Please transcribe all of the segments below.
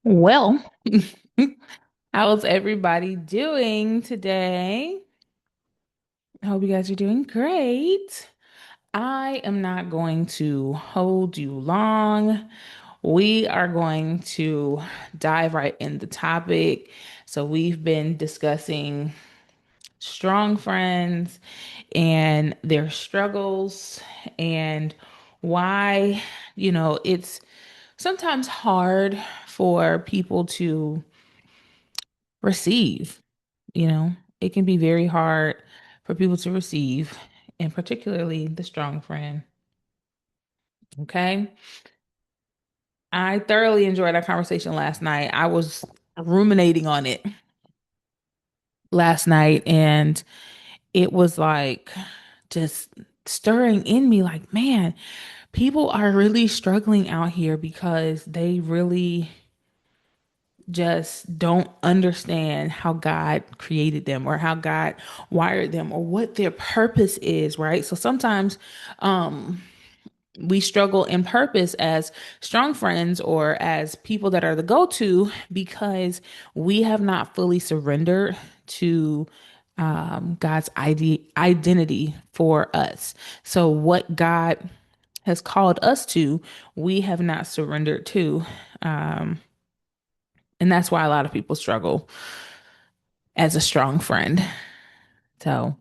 Well, how's everybody doing today? I hope you guys are doing great. I am not going to hold you long. We are going to dive right in the topic. So, we've been discussing strong friends and their struggles and why, it's sometimes hard for people to receive. You know, it can be very hard for people to receive, and particularly the strong friend. Okay. I thoroughly enjoyed our conversation last night. I was ruminating on it last night, and it was like just stirring in me like, man, people are really struggling out here because they really just don't understand how God created them or how God wired them or what their purpose is, right? So sometimes we struggle in purpose as strong friends or as people that are the go-to because we have not fully surrendered to God's identity for us. So what God has called us to, we have not surrendered to. Um, and that's why a lot of people struggle as a strong friend. So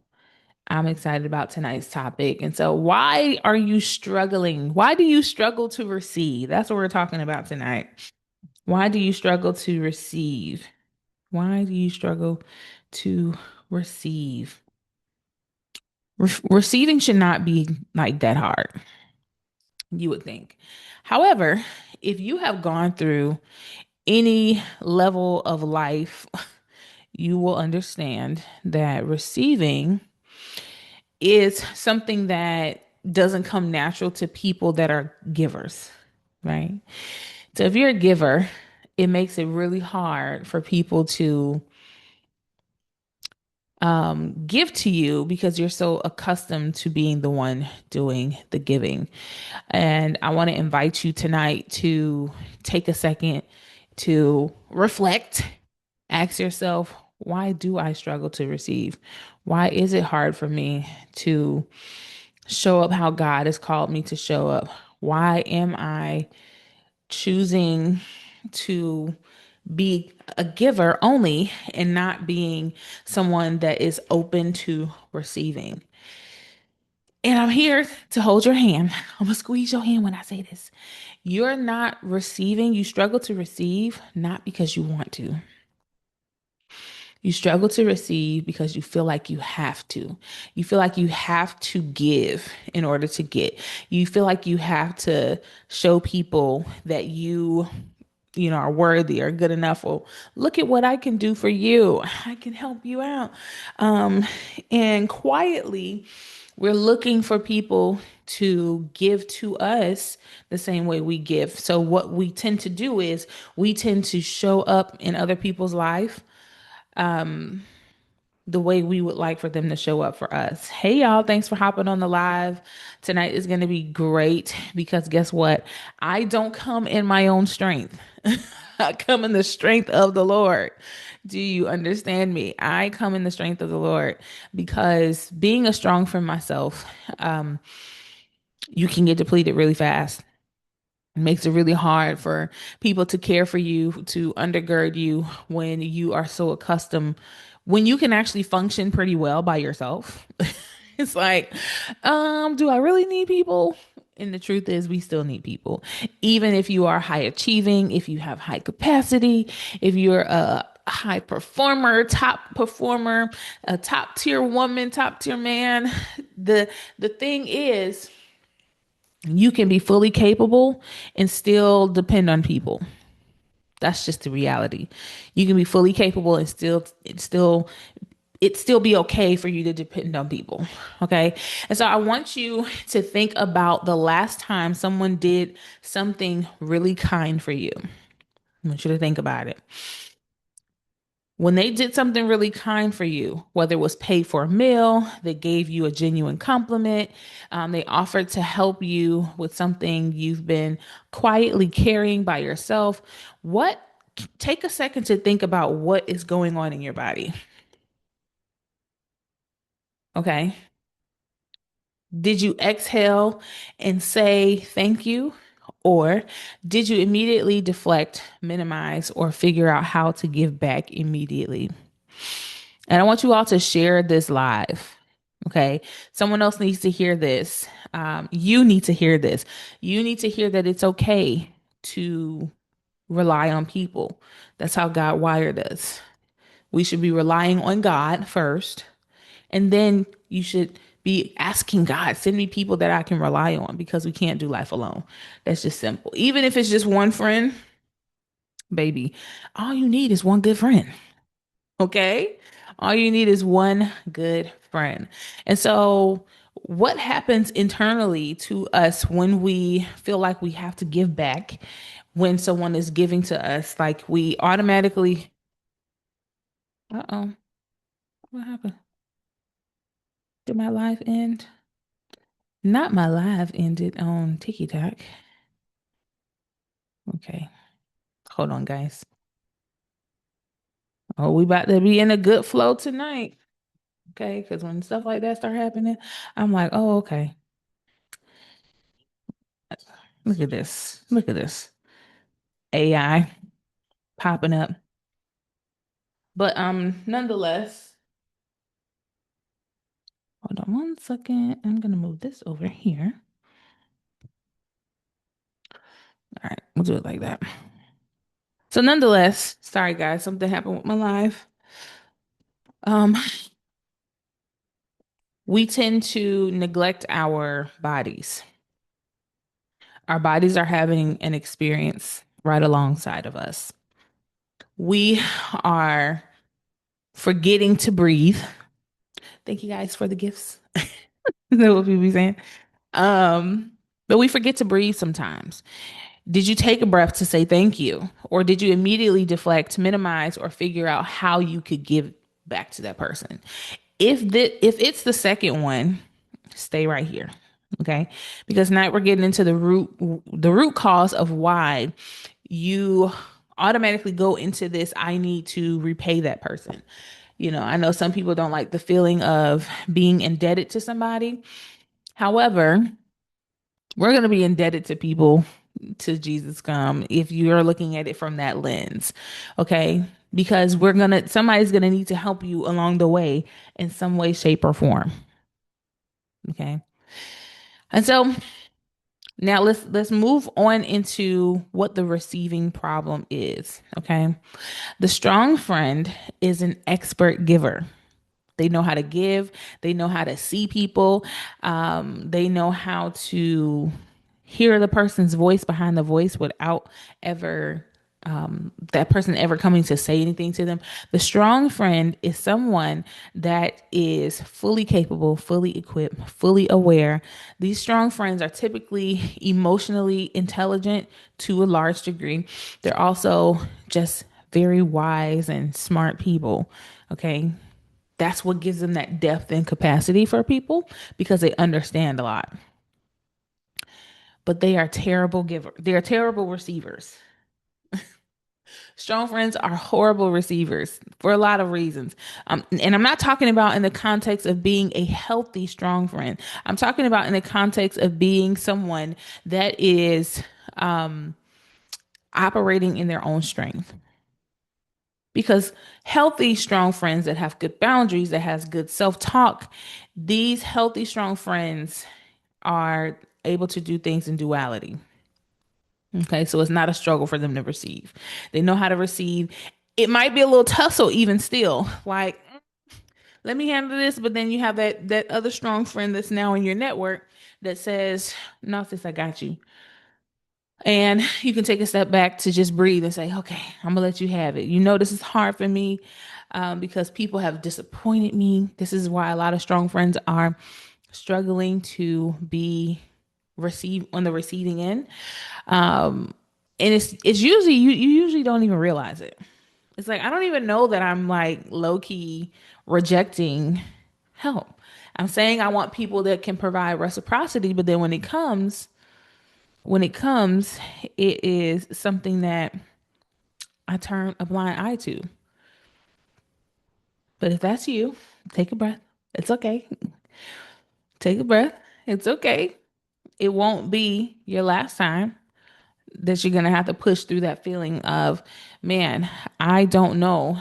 I'm excited about tonight's topic. And so, why are you struggling? Why do you struggle to receive? That's what we're talking about tonight. Why do you struggle to receive? Why do you struggle to receive? Receiving should not be like that hard, you would think. However, if you have gone through any level of life, you will understand that receiving is something that doesn't come natural to people that are givers, right? So if you're a giver, it makes it really hard for people to give to you because you're so accustomed to being the one doing the giving. And I want to invite you tonight to take a second to reflect, ask yourself, why do I struggle to receive? Why is it hard for me to show up how God has called me to show up? Why am I choosing to be a giver only and not being someone that is open to receiving? And I'm here to hold your hand. I'm gonna squeeze your hand when I say this. You're not receiving, you struggle to receive, not because you want to. You struggle to receive because you feel like you have to. You feel like you have to give in order to get. You feel like you have to show people that you are worthy or good enough. Or look at what I can do for you. I can help you out. Um, and quietly, we're looking for people to give to us the same way we give. So what we tend to do is we tend to show up in other people's life the way we would like for them to show up for us. Hey, y'all, thanks for hopping on the live. Tonight is going to be great because guess what? I don't come in my own strength. I come in the strength of the Lord. Do you understand me? I come in the strength of the Lord because being a strong friend myself, you can get depleted really fast. It makes it really hard for people to care for you, to undergird you when you are so accustomed, when you can actually function pretty well by yourself. It's like, do I really need people? And the truth is, we still need people. Even if you are high achieving, if you have high capacity, if you're a high performer, a top tier woman, top tier man, the thing is, you can be fully capable and still depend on people. That's just the reality. You can be fully capable and still be okay for you to depend on people. Okay. And so I want you to think about the last time someone did something really kind for you. I want you to think about it. When they did something really kind for you, whether it was paid for a meal, they gave you a genuine compliment, they offered to help you with something you've been quietly carrying by yourself, what take a second to think about what is going on in your body. Okay. Did you exhale and say thank you? Or did you immediately deflect, minimize, or figure out how to give back immediately? And I want you all to share this live. Okay. Someone else needs to hear this. You need to hear this. You need to hear that it's okay to rely on people. That's how God wired us. We should be relying on God first, and then you should be asking God, send me people that I can rely on because we can't do life alone. That's just simple. Even if it's just one friend, baby, all you need is one good friend. Okay. All you need is one good friend. And so, what happens internally to us when we feel like we have to give back when someone is giving to us? Like we automatically, uh oh, what happened? Did my life end? Not my live ended on TikTok. Okay. Hold on, guys. Oh, we about to be in a good flow tonight. Okay. Because when stuff like that start happening, I'm like, oh, okay. Look at this. Look at this. AI popping up. But nonetheless, hold on one second. I'm gonna move this over here. All right, we'll do it like that. So nonetheless, sorry guys, something happened with my live. Um, we tend to neglect our bodies. Our bodies are having an experience right alongside of us. We are forgetting to breathe. Thank you guys for the gifts. Is that what people be saying? Um, but we forget to breathe sometimes. Did you take a breath to say thank you? Or did you immediately deflect, minimize, or figure out how you could give back to that person? If it's the second one, stay right here. Okay. Because now we're getting into the root cause of why you automatically go into this. I need to repay that person. I know some people don't like the feeling of being indebted to somebody. However, we're going to be indebted to people to Jesus come if you're looking at it from that lens. Okay? Because somebody's going to need to help you along the way in some way, shape, or form. Okay? And so now let's move on into what the receiving problem is. Okay? The strong friend is an expert giver. They know how to give. They know how to see people. They know how to hear the person's voice behind the voice without ever that person ever coming to say anything to them. The strong friend is someone that is fully capable, fully equipped, fully aware. These strong friends are typically emotionally intelligent to a large degree. They're also just very wise and smart people. Okay. That's what gives them that depth and capacity for people because they understand a lot. But they are terrible givers. They are terrible receivers. Strong friends are horrible receivers for a lot of reasons. And I'm not talking about in the context of being a healthy, strong friend. I'm talking about in the context of being someone that is operating in their own strength. Because healthy, strong friends that have good boundaries, that has good self-talk, these healthy, strong friends are able to do things in duality. Okay, so it's not a struggle for them to receive. They know how to receive. It might be a little tussle even still. Like, let me handle this, but then you have that other strong friend that's now in your network that says, "No, sis, I got you." And you can take a step back to just breathe and say, "Okay, I'm gonna let you have it. This is hard for me because people have disappointed me. This is why a lot of strong friends are struggling to be received on the receiving end. And it's usually you usually don't even realize it. It's like I don't even know that I'm like low key rejecting help. I'm saying I want people that can provide reciprocity, but then when it comes, it is something that I turn a blind eye to. But if that's you, take a breath. It's okay. Take a breath. It's okay. It won't be your last time that you're going to have to push through that feeling of, man, I don't know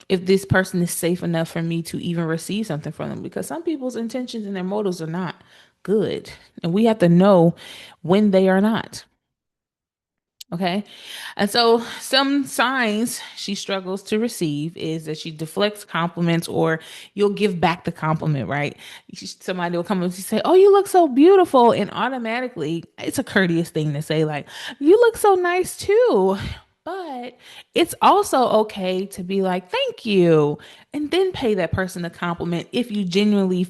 if this person is safe enough for me to even receive something from them, because some people's intentions and their motives are not good. And we have to know when they are not. Okay. And so some signs she struggles to receive is that she deflects compliments, or you'll give back the compliment, right? Somebody will come up and say, "Oh, you look so beautiful." And automatically, it's a courteous thing to say, like, "You look so nice too." But it's also okay to be like, "Thank you," and then pay that person a compliment if you genuinely,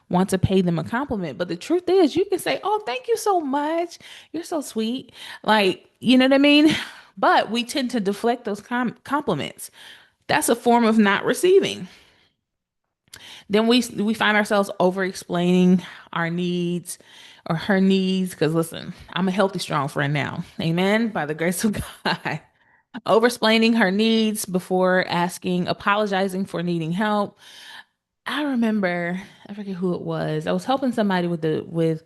want to pay them a compliment. But the truth is, you can say, "Oh, thank you so much. You're so sweet." Like, you know what I mean? But we tend to deflect those compliments. That's a form of not receiving. Then we find ourselves over explaining our needs or her needs. Because listen, I'm a healthy, strong friend now. Amen. By the grace of God. Over explaining her needs before asking, apologizing for needing help. I remember, I forget who it was. I was helping somebody with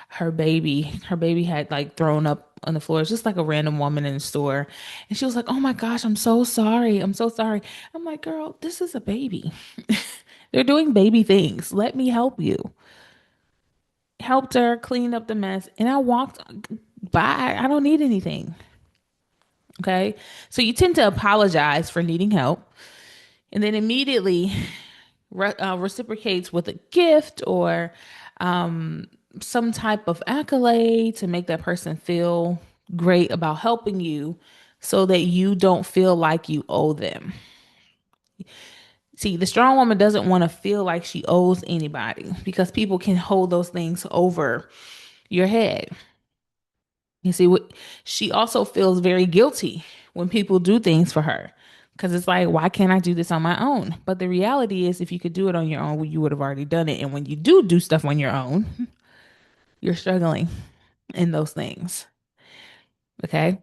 her baby. Her baby had like thrown up on the floor. It's just like a random woman in the store. And she was like, "Oh my gosh, I'm so sorry. I'm so sorry." I'm like, "Girl, this is a baby. They're doing baby things. Let me help you." Helped her clean up the mess, and I walked by. I don't need anything. Okay. So you tend to apologize for needing help, and then immediately reciprocates with a gift or some type of accolade to make that person feel great about helping you, so that you don't feel like you owe them. See, the strong woman doesn't want to feel like she owes anybody, because people can hold those things over your head. You see, what she also feels very guilty when people do things for her, because it's like, why can't I do this on my own? But the reality is, if you could do it on your own, well, you would have already done it. And when you do stuff on your own, you're struggling in those things. Okay.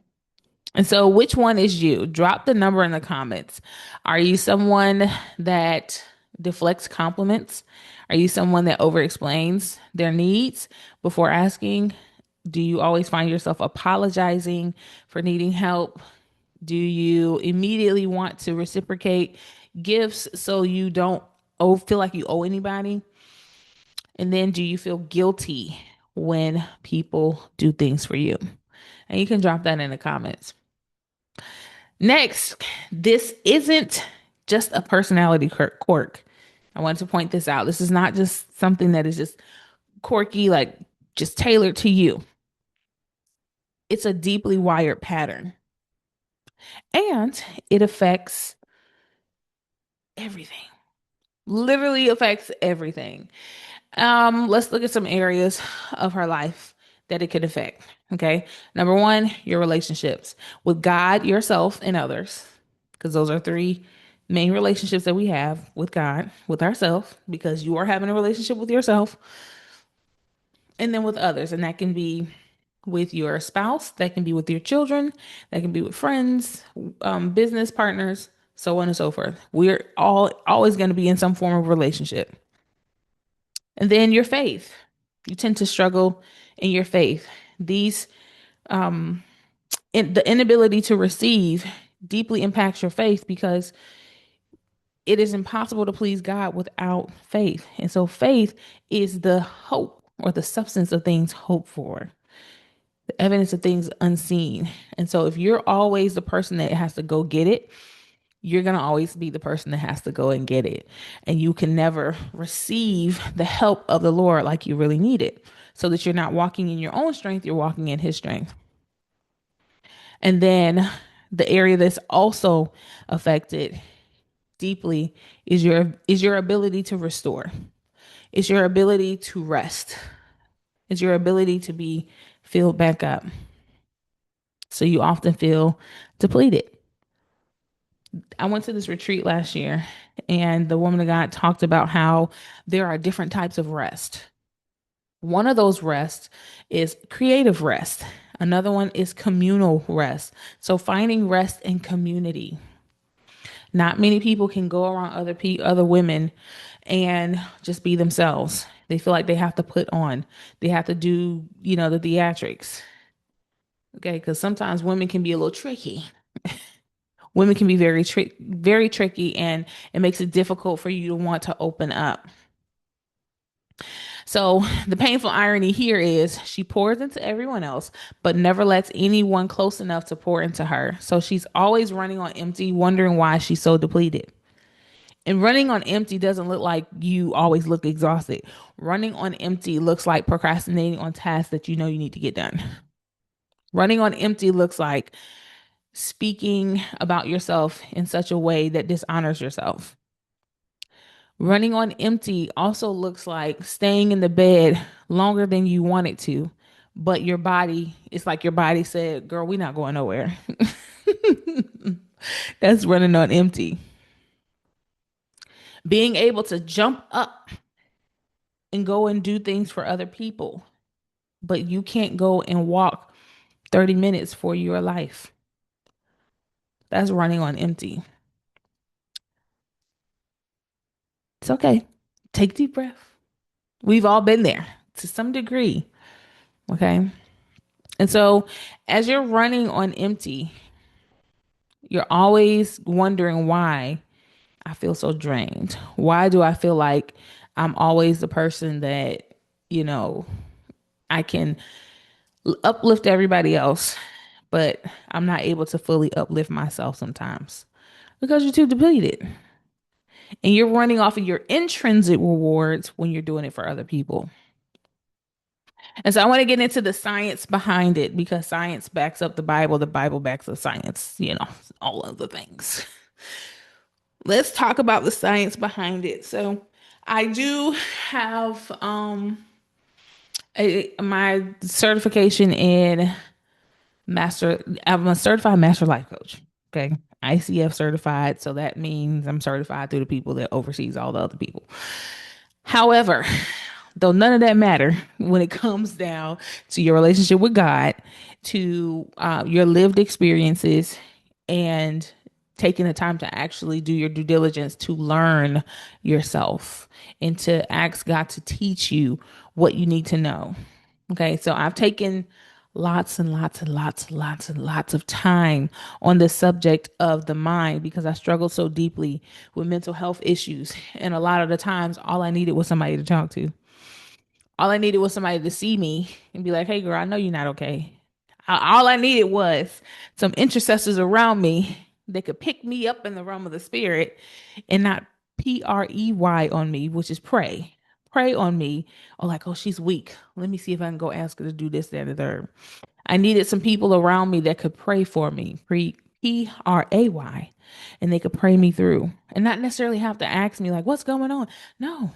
And so, which one is you? Drop the number in the comments. Are you someone that deflects compliments? Are you someone that over explains their needs before asking? Do you always find yourself apologizing for needing help? Do you immediately want to reciprocate gifts so you don't feel like you owe anybody? And then do you feel guilty when people do things for you? And you can drop that in the comments. Next, this isn't just a personality quirk. I want to point this out. This is not just something that is just quirky, like just tailored to you. It's a deeply wired pattern, and it affects everything. Literally affects everything. Let's look at some areas of her life that it could affect. Okay. Number one, your relationships with God, yourself, and others. Because those are three main relationships that we have with God, with ourselves, because you are having a relationship with yourself, and then with others. And that can be with your spouse, that can be with your children, that can be with friends, business partners, so on and so forth. We're all always going to be in some form of relationship. And then your faith. You tend to struggle in your faith. These the inability to receive deeply impacts your faith, because it is impossible to please God without faith. And so faith is the hope, or the substance of things hoped for, the evidence of things unseen. And so if you're always the person that has to go get it, you're going to always be the person that has to go and get it. And you can never receive the help of the Lord like you really need it. So that you're not walking in your own strength, you're walking in his strength. And then the area that's also affected deeply is your ability to restore. It's your ability to rest. It's your ability to be filled back up. So you often feel depleted. I went to this retreat last year, and the woman of God talked about how there are different types of rest. One of those rests is creative rest. Another one is communal rest. So finding rest in community. Not many people can go around other women and just be themselves. They feel like they have to put on. They have to do, the theatrics. Okay, because sometimes women can be a little tricky. Women can be very tricky, and it makes it difficult for you to want to open up. So the painful irony here is she pours into everyone else, but never lets anyone close enough to pour into her. So she's always running on empty, wondering why she's so depleted. And running on empty doesn't look like you always look exhausted. Running on empty looks like procrastinating on tasks that you know you need to get done. Running on empty looks like speaking about yourself in such a way that dishonors yourself. Running on empty also looks like staying in the bed longer than you wanted to, but it's like your body said, girl, we're not going nowhere. That's running on empty. Being able to jump up and go and do things for other people, but you can't go and walk 30 minutes for your life. That's running on empty. It's okay. Take a deep breath. We've all been there to some degree. Okay. And so as you're running on empty, you're always wondering why I feel so drained. Why do I feel like I'm always the person that, you know, I can uplift everybody else, but I'm not able to fully uplift myself sometimes because you're too depleted and you're running off of your intrinsic rewards when you're doing it for other people. And so I want to get into the science behind it because science backs up the Bible backs up science, all of the things. Let's talk about the science behind it. So I do have my certification in I'm a certified master life coach. Okay. ICF certified. So that means I'm certified through the people that oversees all the other people. However, though none of that matter when it comes down to your relationship with God, to your lived experiences, and taking the time to actually do your due diligence to learn yourself and to ask God to teach you what you need to know. Okay, so I've taken lots and lots and lots and lots and lots of time on the subject of the mind because I struggled so deeply with mental health issues. And a lot of the times, all I needed was somebody to talk to. All I needed was somebody to see me and be like, hey, girl, I know you're not okay. All I needed was some intercessors around me that could pick me up in the realm of the spirit and not PREY on me, which is pray. Pray on me. Or like, oh, she's weak. Let me see if I can go ask her to do this, that, and the third. I needed some people around me that could pray for me, PRAY, and they could pray me through and not necessarily have to ask me like, what's going on? No.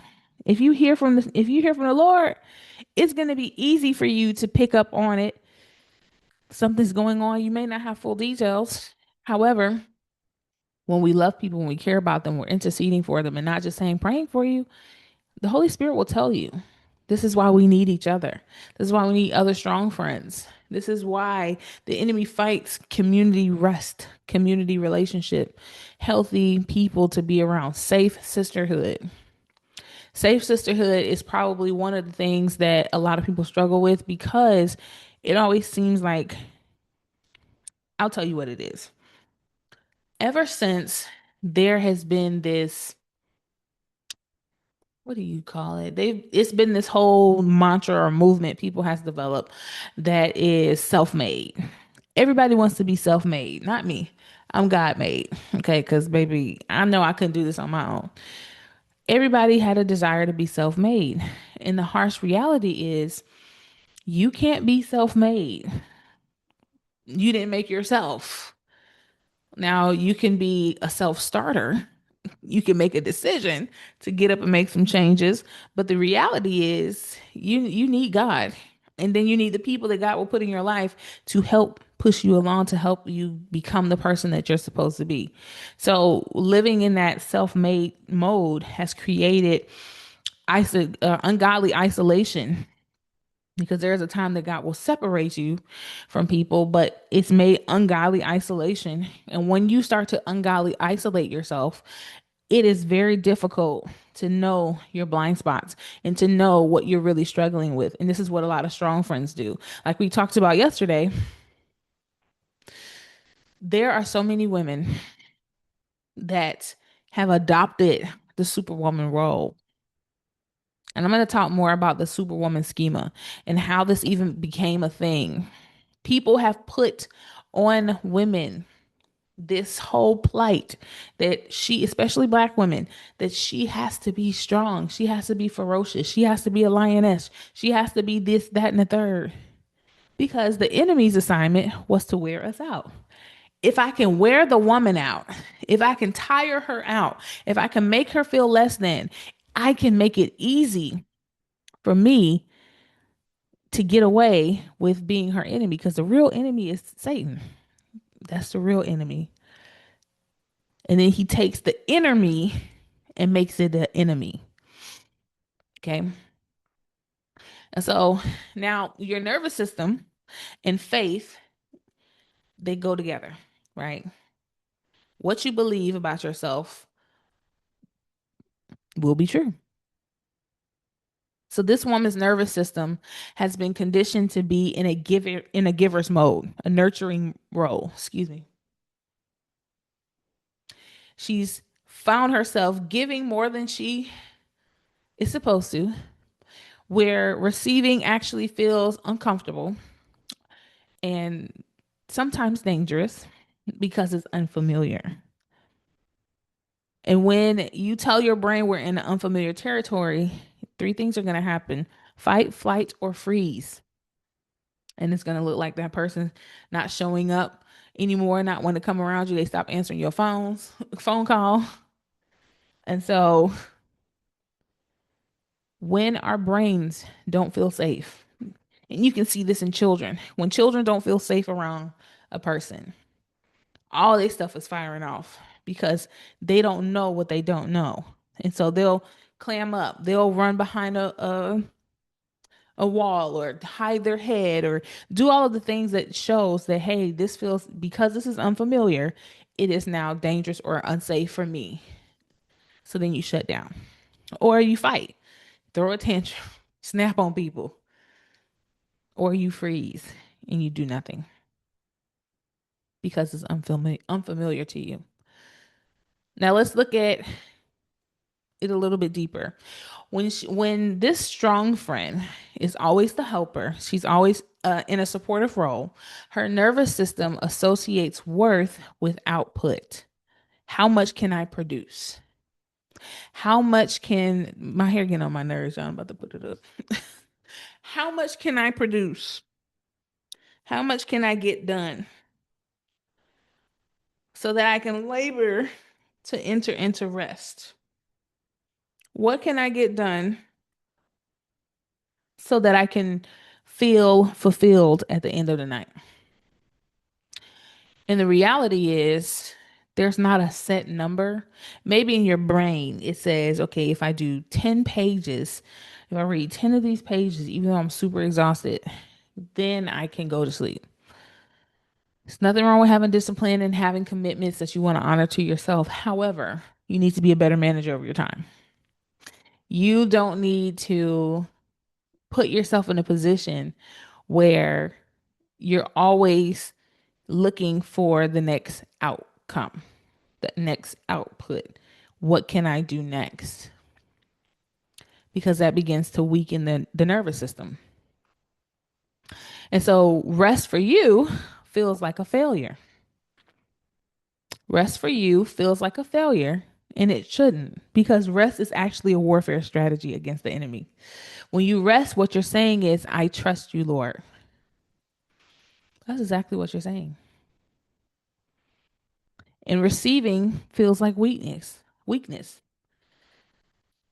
If you hear from the Lord, it's going to be easy for you to pick up on it. Something's going on. You may not have full details. However, when we love people, when we care about them, we're interceding for them and not just saying praying for you, the Holy Spirit will tell you. This is why we need each other. This is why we need other strong friends. This is why the enemy fights community rest, community relationship, healthy people to be around, safe sisterhood. Safe sisterhood is probably one of the things that a lot of people struggle with because it always seems like, I'll tell you what it is. Ever since there has been this, what do you call it? It's been this whole mantra or movement people has developed that is self-made. Everybody wants to be self-made, not me. I'm God made. Okay, because baby, I know I couldn't do this on my own. Everybody had a desire to be self-made. And the harsh reality is you can't be self-made. You didn't make yourself. Now you can be a self-starter. You can make a decision to get up and make some changes, but the reality is you need God. And then you need the people that God will put in your life to help push you along, to help you become the person that you're supposed to be. So living in that self-made mode has created ungodly isolation because there's a time that God will separate you from people, but it's made ungodly isolation. And when you start to ungodly isolate yourself, it is very difficult to know your blind spots and to know what you're really struggling with. And this is what a lot of strong friends do. Like we talked about yesterday, there are so many women that have adopted the superwoman role. And I'm going to talk more about the superwoman schema and how this even became a thing. People have put on women this whole plight that she, especially black women, that she has to be strong. She has to be ferocious. She has to be a lioness. She has to be this, that, and the third. Because the enemy's assignment was to wear us out. If I can wear the woman out, if I can tire her out, if I can make her feel less than, I can make it easy for me to get away with being her enemy because the real enemy is Satan. That's the real enemy. And then he takes the inner me and makes it an enemy. Okay. And so now your nervous system and faith, they go together, right? What you believe about yourself will be true. So this woman's nervous system has been conditioned to be in a giver's mode, a nurturing role, excuse me. She's found herself giving more than she is supposed to, where receiving actually feels uncomfortable and sometimes dangerous because it's unfamiliar. And when you tell your brain we're in unfamiliar territory, three things are going to happen: fight, flight, or freeze. And it's going to look like that person not showing up anymore, not want to come around you. They stop answering your phone call. And so when our brains don't feel safe, and you can see this in children, when children don't feel safe around a person, all their stuff is firing off because they don't know what they don't know. And so they'll clam up, they'll run behind a wall or hide their head or do all of the things that shows that, hey, this feels, because this is unfamiliar, it is now dangerous or unsafe for me. So then you shut down or you fight, throw a tantrum, snap on people, or you freeze and you do nothing because it's unfamiliar to you. Now let's look at it a little bit deeper. When this strong friend is always the helper, she's always in a supportive role. Her nervous system associates worth with output. How much can I produce? How much can my hair get on my nerves? I'm about to put it up. How much can I produce? How much can I get done so that I can labor to enter into rest? What can I get done so that I can feel fulfilled at the end of the night? And the reality is, there's not a set number. Maybe in your brain, it says, okay, if I do 10 pages, if I read 10 of these pages, even though I'm super exhausted, then I can go to sleep. There's nothing wrong with having discipline and having commitments that you want to honor to yourself. However, you need to be a better manager of your time. You don't need to put yourself in a position where you're always looking for the next outcome, the next output. What can I do next? Because that begins to weaken the nervous system. And so rest for you feels like a failure. Rest for you feels like a failure, and it shouldn't, because rest is actually a warfare strategy against the enemy. When you rest, what you're saying is, I trust you, Lord. That's exactly what you're saying. And receiving feels like weakness. Weakness.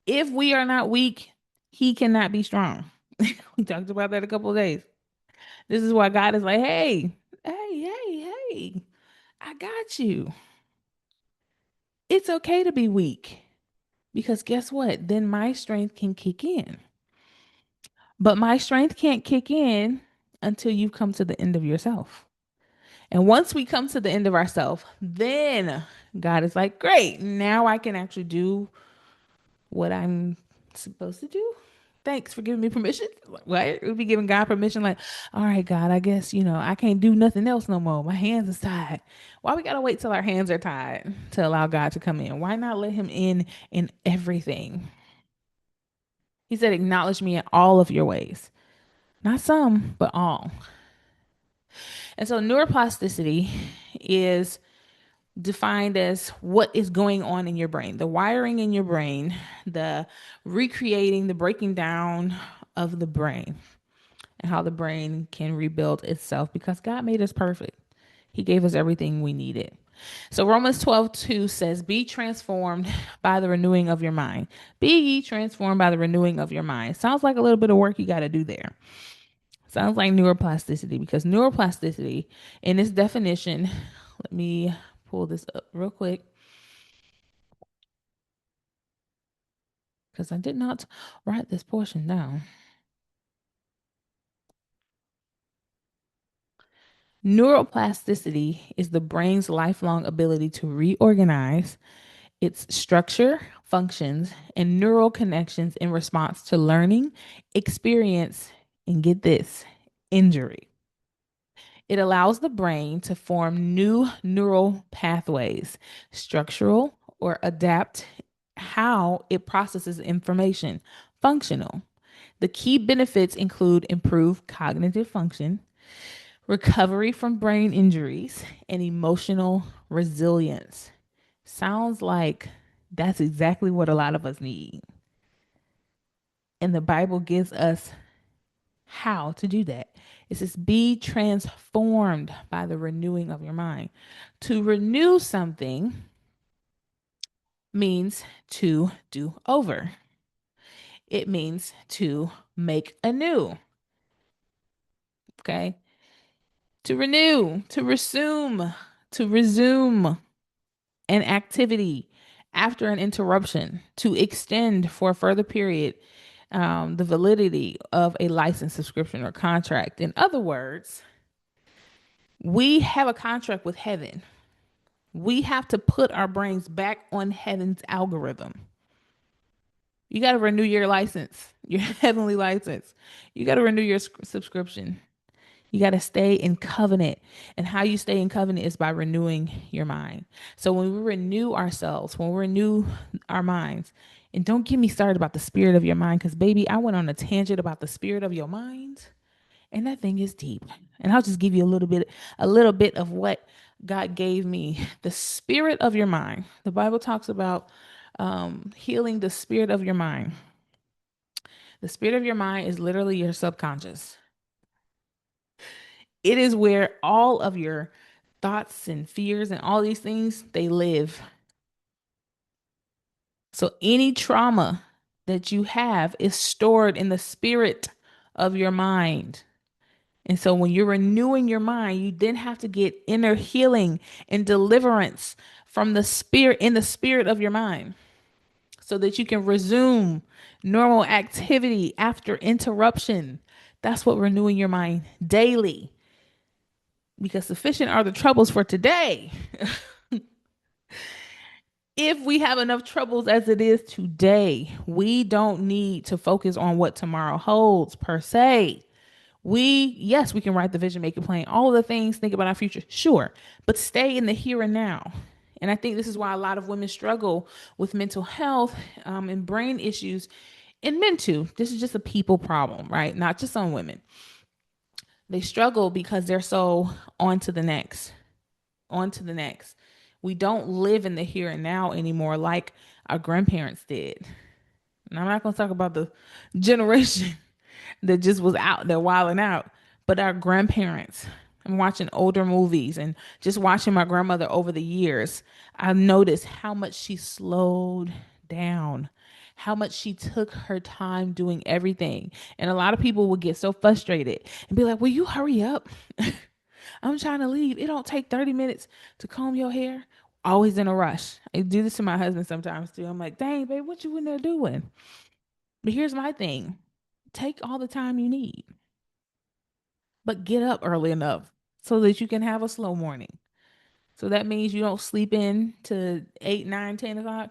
If we are not weak, he cannot be strong. We talked about that a couple of days. This is why God is like, hey, I got you. It's okay to be weak because guess what? Then my strength can kick in. But my strength can't kick in until you come to the end of yourself. And once we come to the end of ourselves, then God is like, great, now I can actually do what I'm supposed to do. Thanks for giving me permission. Right? We'd be giving God permission, like, all right, God, I guess, I can't do nothing else no more. My hands are tied. Why we gotta wait till our hands are tied to allow God to come in? Why not let him in everything? He said, acknowledge me in all of your ways. Not some, but all. And so neuroplasticity is defined as what is going on in your brain, the wiring in your brain, the recreating, the breaking down of the brain, and how the brain can rebuild itself because God made us perfect. He gave us everything we needed. So Romans 12:2 says, be transformed by the renewing of your mind. Be ye transformed by the renewing of your mind. Sounds like a little bit of work you got to do there. Sounds like neuroplasticity because neuroplasticity, in its definition, let me pull this up real quick because I did not write this portion down. Neuroplasticity is the brain's lifelong ability to reorganize its structure, functions, and neural connections in response to learning, experience, and get this, injury. It allows the brain to form new neural pathways, structural, or adapt how it processes information, functional. The key benefits include improved cognitive function, recovery from brain injuries, and emotional resilience. Sounds like that's exactly what a lot of us need. And the Bible gives us how to do that. It says, be transformed by the renewing of your mind. To renew something means to do over, it means to make anew. Okay. To renew, to resume an activity after an interruption, to extend for a further period the validity of a license, subscription, or contract. In other words, we have a contract with heaven. We have to put our brains back on heaven's algorithm. You got to renew your license, your heavenly license. You got to renew your subscription. You got to stay in covenant. And how you stay in covenant is by renewing your mind. So when we renew ourselves, when we renew our minds, and don't get me started about the spirit of your mind, because baby, I went on a tangent about the spirit of your mind, and that thing is deep. And I'll just give you a little bit of what God gave me. The spirit of your mind. The Bible talks about healing the spirit of your mind. The spirit of your mind is literally your subconscious. It is where all of your thoughts and fears and all these things they live. So any trauma that you have is stored in the spirit of your mind. And so when you're renewing your mind, you then have to get inner healing and deliverance from the spirit in the spirit of your mind so that you can resume normal activity after interruption. That's what renewing your mind daily, because sufficient are the troubles for today. If we have enough troubles as it is today, we don't need to focus on what tomorrow holds per se. Yes, we can write the vision, make it plain, all of the things, think about our future, sure, but stay in the here and now. And I think this is why a lot of women struggle with mental health and brain issues, and men too. This is just a people problem, right? Not just on women. They struggle because they're so on to the next, on to the next. We don't live in the here and now anymore like our grandparents did. And I'm not going to talk about the generation that just was out there wilding out, but our grandparents. I'm watching older movies and just watching my grandmother over the years. I've noticed how much she slowed down, how much she took her time doing everything. And a lot of people would get so frustrated and be like, will you hurry up? I'm trying to leave. It don't take 30 minutes to comb your hair. Always in a rush. I do this to my husband sometimes too. I'm like, dang, babe, what you in there doing? But here's my thing. Take all the time you need, but get up early enough so that you can have a slow morning. So that means you don't sleep in to 8, 9, 10 o'clock,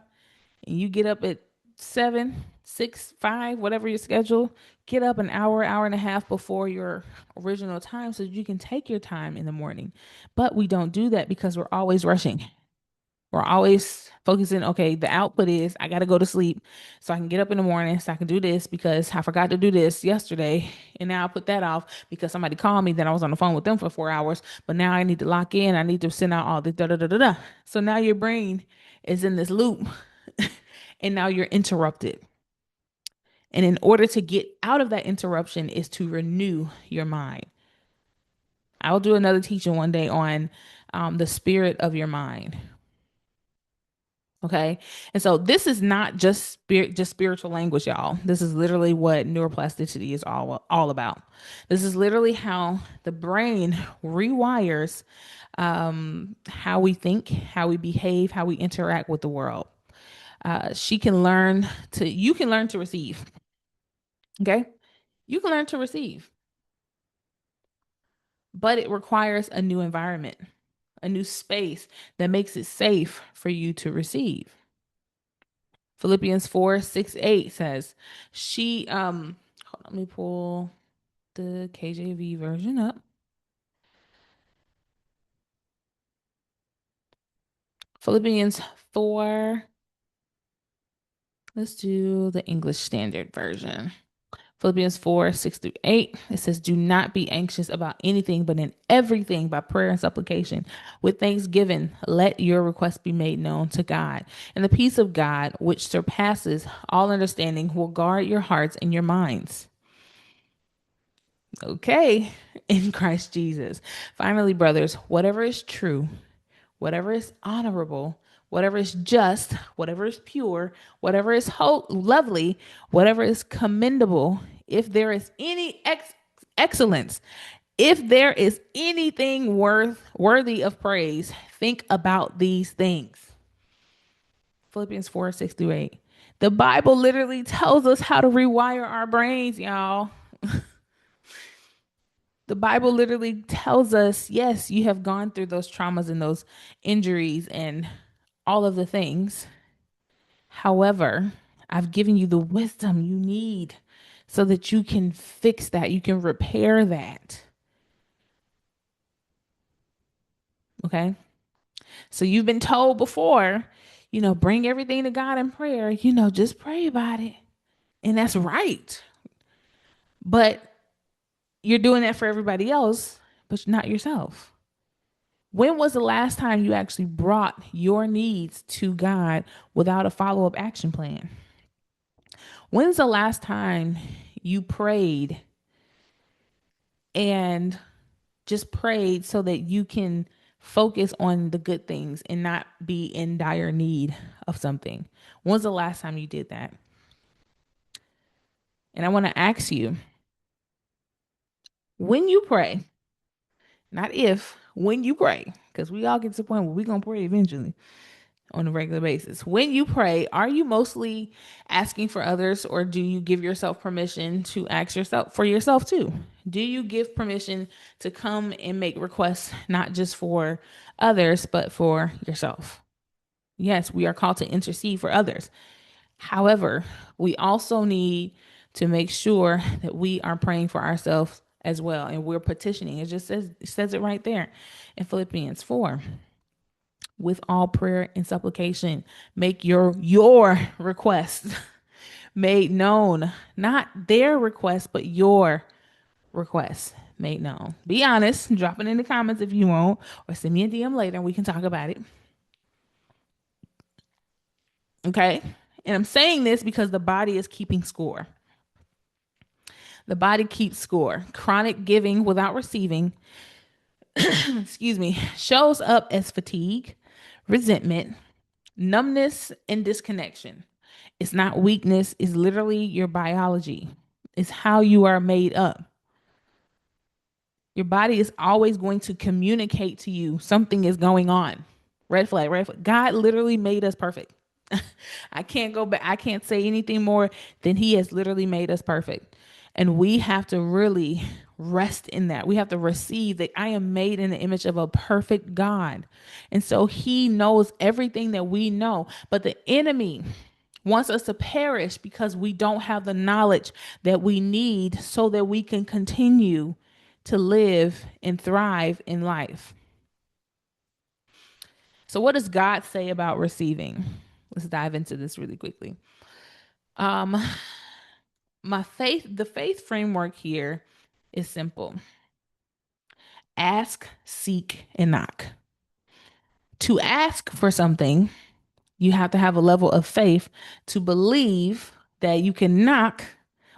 and you get up at 7, 6, 5, whatever your schedule. Get up an hour, hour and a half before your original time so that you can take your time in the morning. But we don't do that because we're always rushing. We're always focusing, okay, the output is I got to go to sleep so I can get up in the morning so I can do this because I forgot to do this yesterday. And now I put that off because somebody called me. Then I was on the phone with them for 4 hours. But now I need to lock in. I need to send out all the da da da da da. So now your brain is in this loop and now you're interrupted. And in order to get out of that interruption is to renew your mind. I'll do another teaching one day on the spirit of your mind. Okay. And so this is not just spiritual language, y'all. This is literally what neuroplasticity is all about. This is literally how the brain rewires how we think, how we behave, how we interact with the world. You can learn to receive. Okay. You can learn to receive, but it requires a new environment, a new space that makes it safe for you to receive. Philippians 4:6-8 says, hold on, let me pull the KJV version up. Philippians 4, let's do the English Standard Version. Philippians 4:6-8, it says, do not be anxious about anything, but in everything by prayer and supplication. With thanksgiving, let your requests be made known to God. And the peace of God, which surpasses all understanding, will guard your hearts and your minds. Okay, in Christ Jesus. Finally, brothers, whatever is true, whatever is honorable, whatever is just, whatever is pure, whatever is lovely, whatever is commendable, if there is any excellence, if there is anything worthy of praise, think about these things. Philippians 4:6-8. The Bible literally tells us how to rewire our brains, y'all. The Bible literally tells us, yes, you have gone through those traumas and those injuries and all of the things. However, I've given you the wisdom you need so that you can fix that, you can repair that. Okay. So you've been told before, bring everything to God in prayer, just pray about it. And that's right. But you're doing that for everybody else, but not yourself. When was the last time you actually brought your needs to God without a follow up action plan? When's the last time you prayed and just prayed so that you can focus on the good things and not be in dire need of something? When's the last time you did that? And I want to ask you, when you pray, not if, when you pray, because we all get to the point where we're going to pray eventually on a regular basis. When you pray, are you mostly asking for others, or do you give yourself permission to ask yourself for yourself too? Do you give permission to come and make requests, not just for others, but for yourself? Yes, we are called to intercede for others. However, we also need to make sure that we are praying for ourselves as well, and we're petitioning. It says it right there in Philippians 4. With all prayer and supplication, make your request made known. Not their request, but your request made known. Be honest. Drop it in the comments if you want, or send me a DM later and we can talk about it. Okay? And I'm saying this because the body is keeping score. The body keeps score. Chronic giving without receiving, excuse me, shows up as fatigue, resentment, numbness, and disconnection. It's not weakness, it's literally your biology. It's how you are made up. Your body is always going to communicate to you something is going on. Red flag, red flag. God literally made us perfect. I can't go back. I can't say anything more than he has literally made us perfect. And we have to really rest in that. We have to receive that I am made in the image of a perfect God. And so he knows everything that we know. But the enemy wants us to perish because we don't have the knowledge that we need so that we can continue to live and thrive in life. So, what does God say about receiving? Let's dive into this really quickly. Um, the faith framework here is simple: ask, seek, and knock. To ask for something, you have to have a level of faith to believe that you can knock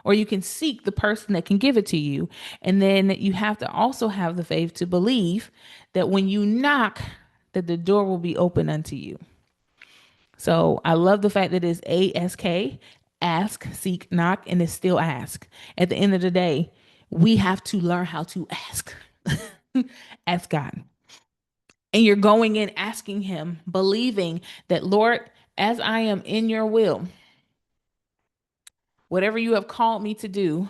or you can seek the person that can give it to you. And then you have to also have the faith to believe that when you knock, that the door will be open unto you. So I love the fact that it's ASK, ask, seek, knock, and it's still ask. At the end of the day, we have to learn how to ask. Ask God. And you're going in asking him, believing that, Lord, as I am in your will, whatever you have called me to do,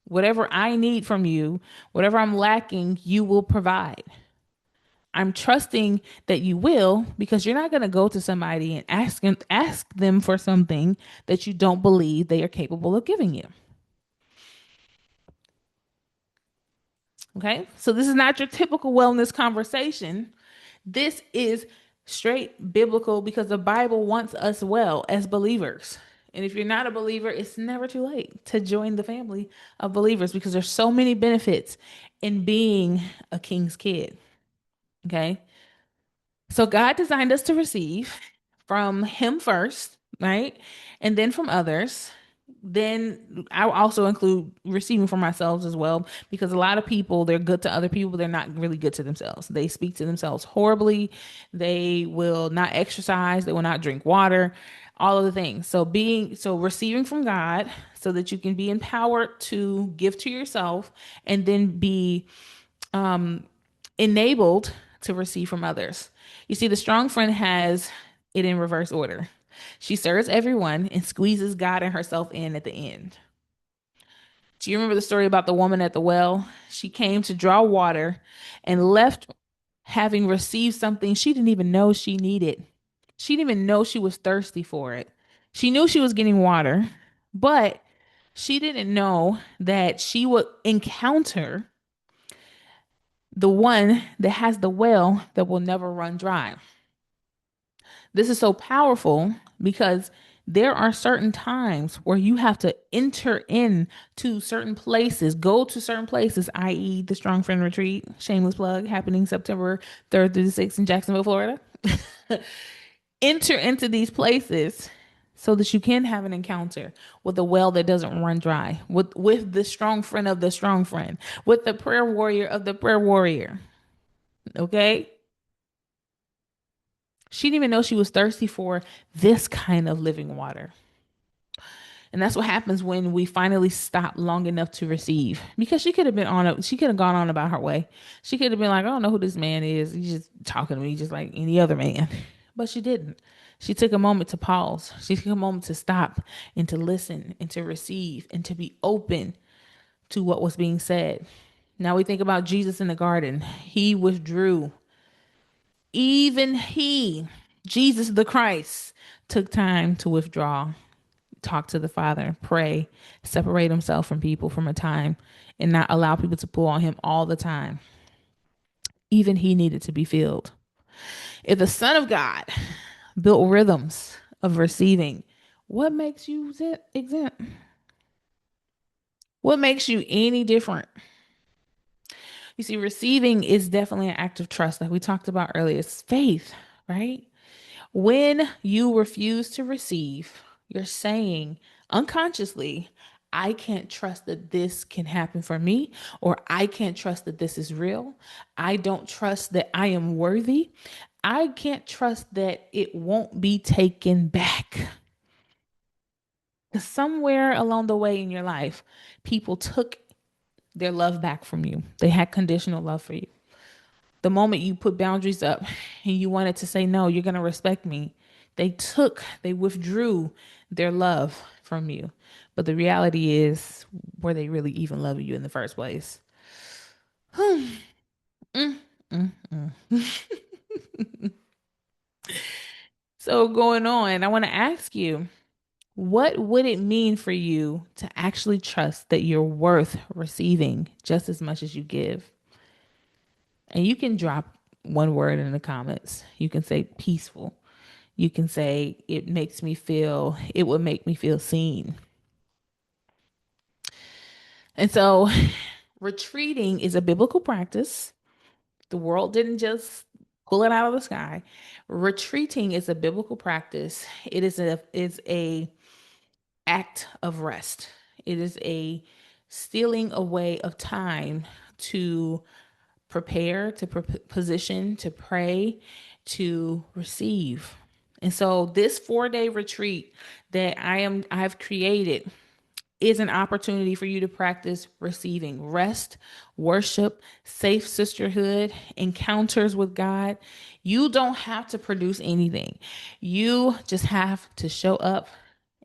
whatever I need from you, whatever I'm lacking, you will provide. I'm trusting that you will, because you're not going to go to somebody and ask them for something that you don't believe they are capable of giving you. Okay? So this is not your typical wellness conversation. This is straight biblical because the Bible wants us well as believers. And if you're not a believer, it's never too late to join the family of believers because there's so many benefits in being a king's kid. Okay? So God designed us to receive from him first, right? And then from others. Then I will also include receiving from ourselves as well, because a lot of people, they're good to other people, but they're not really good to themselves. They speak to themselves horribly. They will not exercise. They will not drink water, all of the things. So receiving from God so that you can be empowered to give to yourself and then be enabled to receive from others. You see, the strong friend has it in reverse order. She serves everyone and squeezes God and herself in at the end. Do you remember the story about the woman at the well? She came to draw water and left having received something she didn't even know she needed. She didn't even know she was thirsty for it. She knew she was getting water, but she didn't know that she would encounter the one that has the well that will never run dry. This is so powerful because there are certain times where you have to enter in to certain places, go to certain places, i.e. the Strong Friend Retreat, shameless plug, happening September 3rd through the 6th in Jacksonville, Florida. Enter into these places so that you can have an encounter with a well that doesn't run dry, with the strong friend of the strong friend, with the prayer warrior of the prayer warrior. Okay? She didn't even know she was thirsty for this kind of living water. And that's what happens when we finally stop long enough to receive. Because she could have gone on about her way. She could have been like, I don't know who this man is. He's just talking to me just like any other man. But she didn't. She took a moment to pause. She took a moment to stop and to listen and to receive and to be open to what was being said. Now we think about Jesus in the garden. He withdrew. Even he, Jesus the Christ, took time to withdraw, talk to the Father, pray, separate himself from people from a time, and not allow people to pull on him all the time. Even he needed to be filled. If the Son of God built rhythms of receiving, what makes you exempt? What makes you any different? You see, receiving is definitely an act of trust, like we talked about earlier. It's faith, right? When you refuse to receive, you're saying unconsciously, I can't trust that this can happen for me, or I can't trust that this is real. I don't trust that I am worthy. I can't trust that it won't be taken back. Because somewhere along the way in your life, people took their love back from you. They had conditional love for you. The moment you put boundaries up and you wanted to say, no, you're going to respect me, they withdrew their love from you. But the reality is, were they really even loving you in the first place? Mm, mm, mm. So going on, I want to ask you, what would it mean for you to actually trust that you're worth receiving just as much as you give? And you can drop one word in the comments. You can say peaceful. You can say it would make me feel seen. And so retreating is a biblical practice. The world didn't just pull it out of the sky. Retreating is a biblical practice. It is a act of rest. It is a stealing away of time to prepare, to position, to pray, to receive. And so this 4-day retreat that I've created is an opportunity for you to practice receiving rest, worship, safe sisterhood, encounters with God. You don't have to produce anything. You just have to show up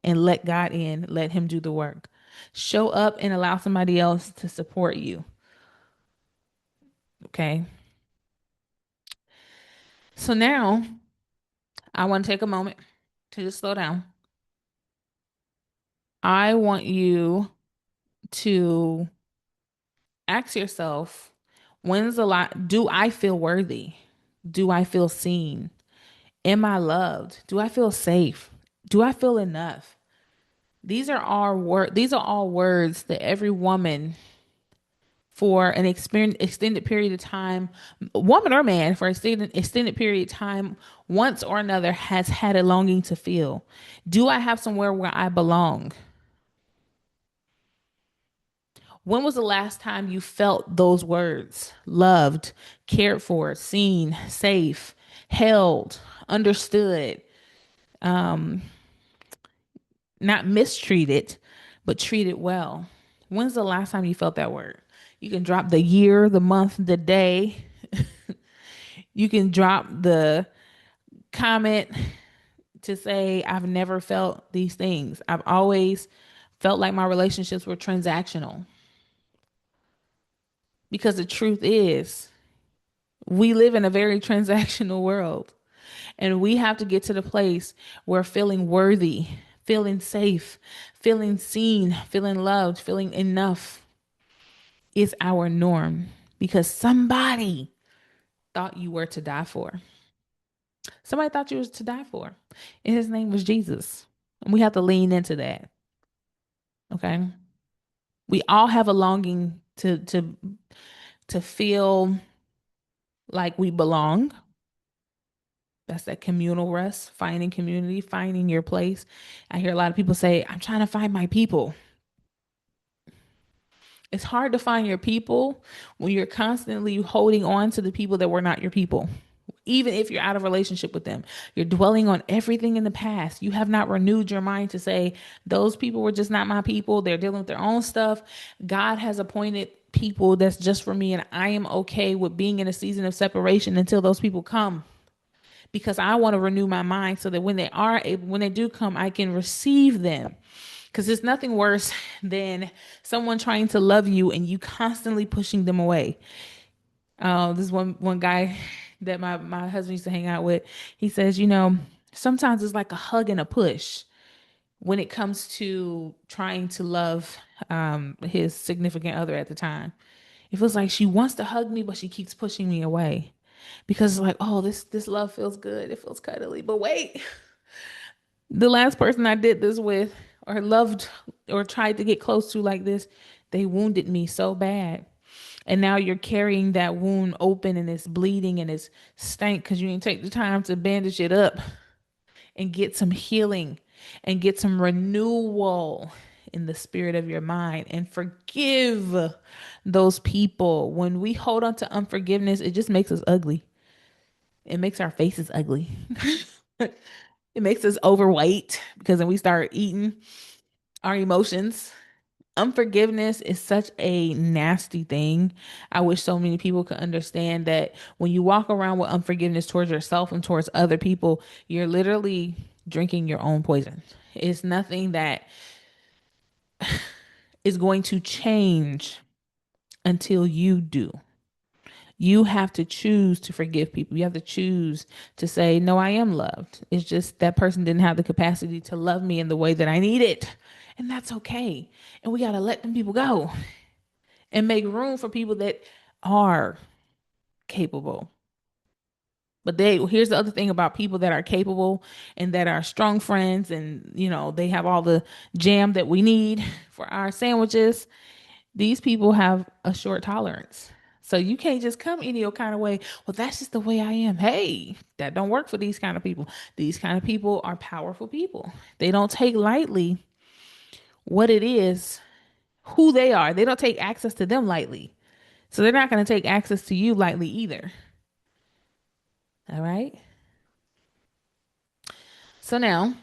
and let God in, let Him do the work. Show up and allow somebody else to support you. Okay. So now I want to take a moment to just slow down. I want you to ask yourself, when's the lot? Do I feel worthy? Do I feel seen? Am I loved? Do I feel safe? Do I feel enough? These are all words that every woman for an extended period of time, woman or man, for extended period of time, once or another has had a longing to feel. Do I have somewhere where I belong? When was the last time you felt those words? Loved, cared for, seen, safe, held, understood, not mistreated, but treated well. When's the last time you felt that word? You can drop the year, the month, the day. You can drop the comment to say, I've never felt these things. I've always felt like my relationships were transactional. Because the truth is, we live in a very transactional world. And we have to get to the place where feeling worthy, feeling safe, feeling seen, feeling loved, feeling enough is our norm because somebody thought you were to die for. Somebody thought you was to die for. And his name was Jesus. And we have to lean into that. Okay. We all have a longing to feel like we belong. That's that communal rest, finding community, finding your place. I hear a lot of people say, I'm trying to find my people. It's hard to find your people when you're constantly holding on to the people that were not your people. Even if you're out of relationship with them, you're dwelling on everything in the past. You have not renewed your mind to say, those people were just not my people. They're dealing with their own stuff. God has appointed people that's just for me, and I am okay with being in a season of separation until those people come because I want to renew my mind so that when they do come, I can receive them. Because there's nothing worse than someone trying to love you and you constantly pushing them away. This is one guy that my husband used to hang out with. He says, sometimes it's like a hug and a push when it comes to trying to love his significant other at the time. It feels like she wants to hug me, but she keeps pushing me away because it's like, oh, this love feels good. It feels cuddly. But wait, the last person I did this with or loved or tried to get close to like this, they wounded me so bad. And now you're carrying that wound open and it's bleeding and it's stank because you didn't take the time to bandage it up and get some healing and get some renewal in the spirit of your mind and forgive those people. When we hold on to unforgiveness, it just makes us ugly. It makes our faces ugly. It makes us overweight because then we start eating our emotions. Unforgiveness is such a nasty thing. I wish so many people could understand that when you walk around with unforgiveness towards yourself and towards other people, you're literally drinking your own poison. It's nothing that is going to change until you do. You have to choose to forgive people. You have to choose to say, no, I am loved. It's just that person didn't have the capacity to love me in the way that I need it. And that's okay. And we got to let them people go and make room for people that are capable. But here's the other thing about people that are capable and that are strong friends, and they have all the jam that we need for our sandwiches. These people have a short tolerance. So you can't just come any old kind of way. Well, that's just the way I am. Hey, that don't work for these kind of people. These kind of people are powerful people. They don't take lightly what it is, who they are. They don't take access to them lightly. So they're not going to take access to you lightly either. All right. So now,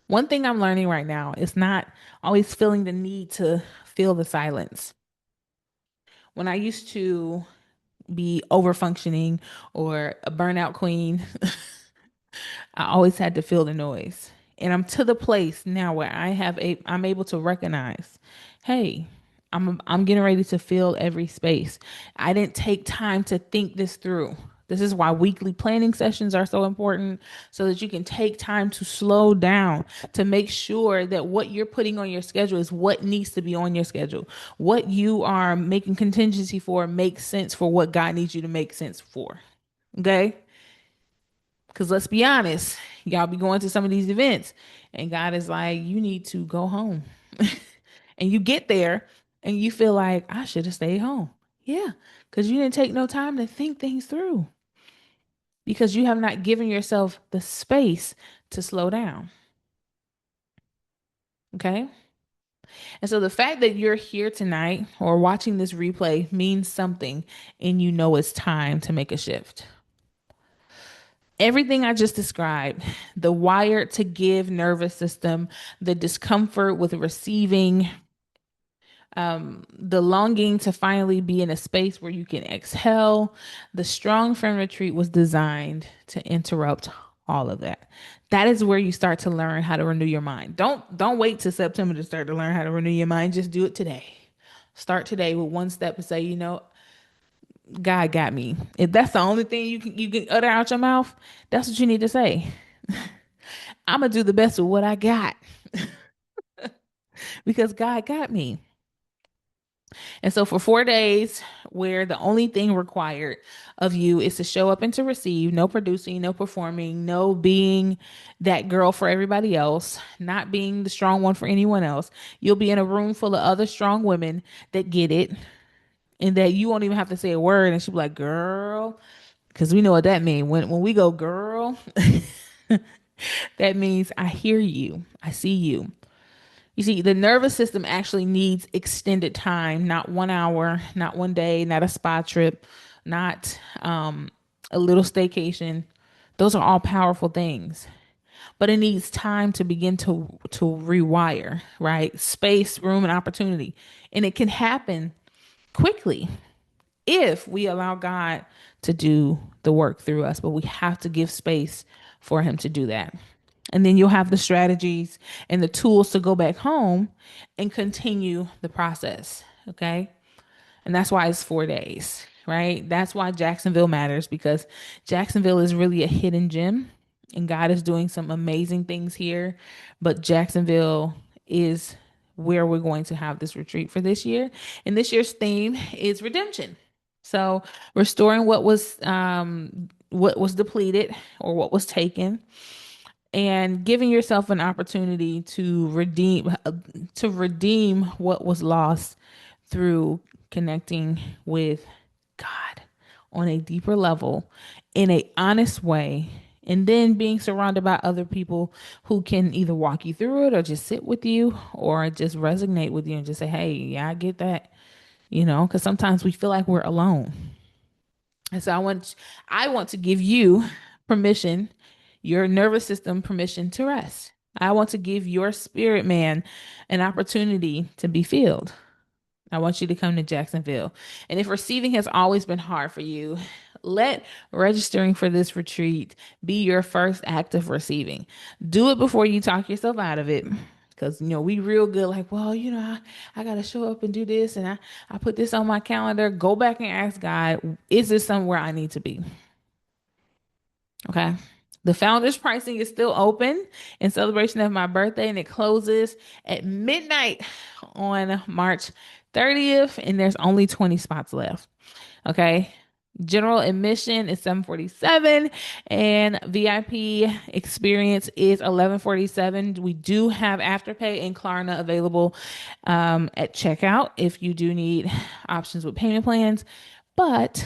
one thing I'm learning right now is not always feeling the need to fill the silence. When I used to be over functioning or a burnout queen, I always had to feel the noise. And I'm to the place now where I'm able to recognize, hey, I'm getting ready to fill every space. I didn't take time to think this through. This is why weekly planning sessions are so important, so that you can take time to slow down, to make sure that what you're putting on your schedule is what needs to be on your schedule. What you are making contingency for makes sense for what God needs you to make sense for. Okay? Because let's be honest, y'all be going to some of these events, and God is like, you need to go home. And you get there and you feel like, I should have stayed home. Yeah, because you didn't take no time to think things through, because you have not given yourself the space to slow down. Okay. And so the fact that you're here tonight or watching this replay means something, and you know it's time to make a shift. Everything I just described, the wired to give nervous system, the discomfort with receiving, the longing to finally be in a space where you can exhale, the strong friend retreat was designed to interrupt all of that. That is where you start to learn how to renew your mind. Don't wait till September to start to learn how to renew your mind. Just do it today. Start today with one step and say, God got me. If that's the only thing you can utter out your mouth, that's what you need to say. I'm gonna do the best with what I got because God got me. And so for 4 days, where the only thing required of you is to show up and to receive, no producing, no performing, no being that girl for everybody else, not being the strong one for anyone else. You'll be in a room full of other strong women that get it, and that you won't even have to say a word, and she'll be like, girl, because we know what that means. When we go, girl, that means I hear you, I see you. You see, the nervous system actually needs extended time, not 1 hour, not one day, not a spa trip, not a little staycation. Those are all powerful things. But it needs time to begin to rewire, right? Space, room, and opportunity. And it can happen quickly if we allow God to do the work through us, but we have to give space for him to do that. And then you'll have the strategies and the tools to go back home and continue the process. Okay. And that's why it's 4 days, right? That's why Jacksonville matters, because Jacksonville is really a hidden gem and God is doing some amazing things here. But Jacksonville is where we're going to have this retreat for this year. And this year's theme is redemption. So restoring what was depleted or what was taken, and giving yourself an opportunity to redeem what was lost through connecting with God on a deeper level in a honest way, and then being surrounded by other people who can either walk you through it or just sit with you or just resonate with you and just say, hey, yeah, I get that, because sometimes we feel like we're alone. And so I want to give you permission, your nervous system permission to rest. I want to give your spirit man an opportunity to be filled. I want you to come to Jacksonville. And if receiving has always been hard for you, let registering for this retreat be your first act of receiving. Do it before you talk yourself out of it. Because, we real good, like, well, I got to show up and do this. And I put this on my calendar. Go back and ask God, is this somewhere I need to be? Okay. The founder's pricing is still open in celebration of my birthday, and it closes at midnight on March 30th, and there's only 20 spots left. Okay. General admission is 747 and VIP experience is 1147. We do have Afterpay and Klarna available at checkout if you do need options with payment plans. But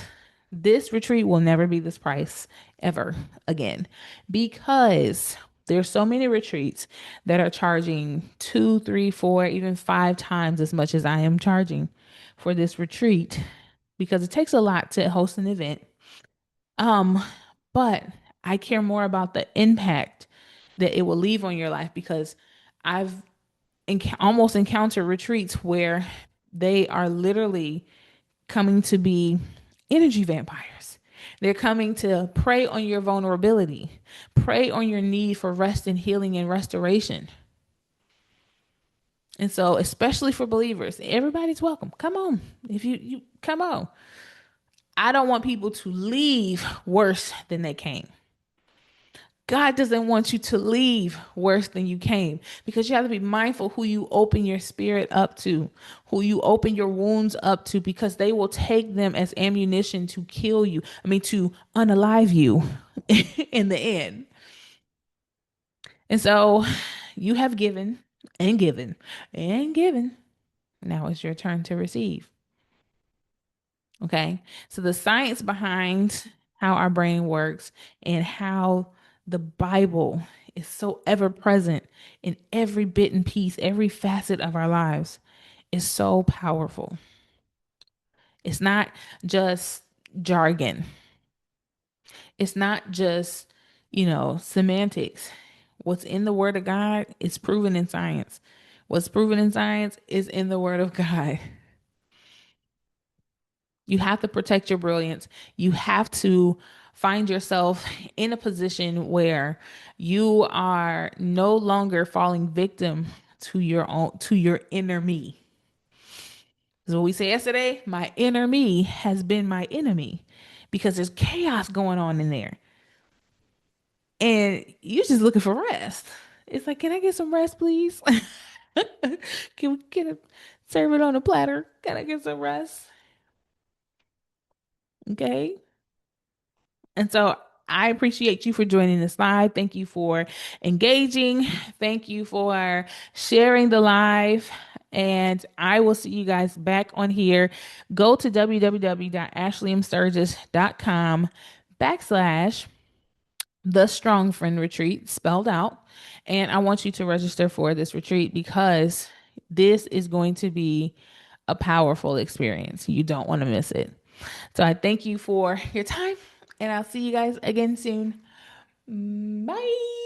this retreat will never be this price ever again because there's so many retreats that are charging two, three, four, even five times as much as I am charging for this retreat because it takes a lot to host an event. Um, but I care more about the impact that it will leave on your life because I've almost encountered retreats where they are literally coming to be energy vampires. They're coming to prey on your vulnerability, prey on your need for rest and healing and restoration. And so, especially for believers, everybody's welcome. Come on. If you come on. I don't want people to leave worse than they came. God doesn't want you to leave worse than you came because you have to be mindful who you open your spirit up to, who you open your wounds up to, because they will take them as ammunition to kill you. I mean, to unalive you in the end. And so you have given and given and given. Now it's your turn to receive. Okay. So the science behind how our brain works and how the Bible is so ever present in every bit and piece, every facet of our lives is so powerful. It's not just jargon. It's not just, semantics. What's in the word of God is proven in science. What's proven in science is in the word of God. You have to protect your brilliance. You have to find yourself in a position where you are no longer falling victim to your inner me. That's what we said yesterday. My inner me has been my enemy because there's chaos going on in there. And you're just looking for rest. It's like, can I get some rest, please? Can we get a serve it on a platter? Can I get some rest? Okay. And so I appreciate you for joining this live. Thank you for engaging. Thank you for sharing the live. And I will see you guys back on here. Go to www.ashleyamsturgis.com backslash the Strong Friend Retreat spelled out. And I want you to register for this retreat because this is going to be a powerful experience. You don't want to miss it. So I thank you for your time and I'll see you guys again soon. Bye.